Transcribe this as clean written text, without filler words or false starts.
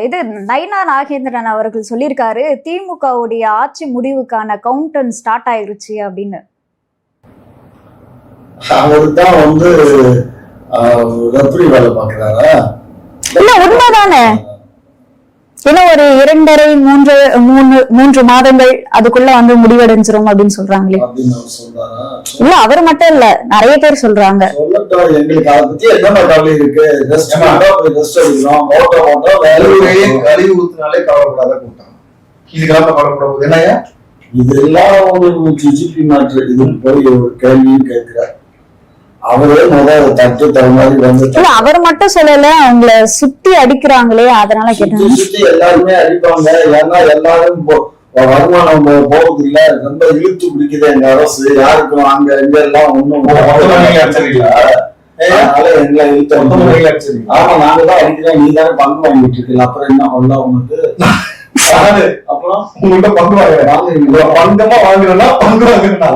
இது நயினா நாகேந்திரன் அவர்கள் சொல்லியிருக்காரு, திமுகவுடைய ஆட்சி முடிவுக்கான கவுண்டவுன் ஸ்டார்ட் ஆயிருச்சு அப்படின்னு. அவருதான் ரெஃபரி வேலை பாக்குறாரா? இல்ல, உண்மைதானே. ஏன்னா ஒரு 2.5-3 மாதங்கள் அதுக்குள்ள முடிவடைஞ்சிரும் அப்படின்னு சொல்றாங்களே. இல்ல அவர் மட்டும் இல்ல, நிறைய பேர் சொல்றாங்க. எங்களுக்கு அதை பத்தி என்ன கவலை இருக்கு? கழிவு ஊத்தினாலே கவலைப்படாத கூட்டம், இதுக்கெல்லாம் கவலைப்பட என்னையா இதெல்லாம் ஒரு ஜிஜிபி மாற்று. இது போய் ஒரு கேள்வியும் கேட்கிறார். அவரே தட்டு தர மாதிரி அவர் மட்டும் சொல்லல, அவங்கள சுத்தி அடிக்கிறாங்களே, அதனால கேட்டேன். சுத்தி எல்லாருமே அடிப்பாங்க. ஏன்னா எல்லாரும் வருமானம் போகுது இல்ல, ரொம்ப இழுத்து பிடிக்குது எங்க அரசு. யாருக்கும் அங்க எங்க எல்லாம் ஒண்ணும் அதனால எங்களை இழுத்து. ஆமா, நாங்க தான் அடிக்கிறோம், நீ தானே பங்கு வாங்கிட்டு இருக்கல, அப்புறம் என்ன பண்ணல உனக்கு? அப்புறம் உங்கள்கிட்ட பங்கு வாங்க, பங்கமா வாங்குறோம்னா பங்கு வாங்குறா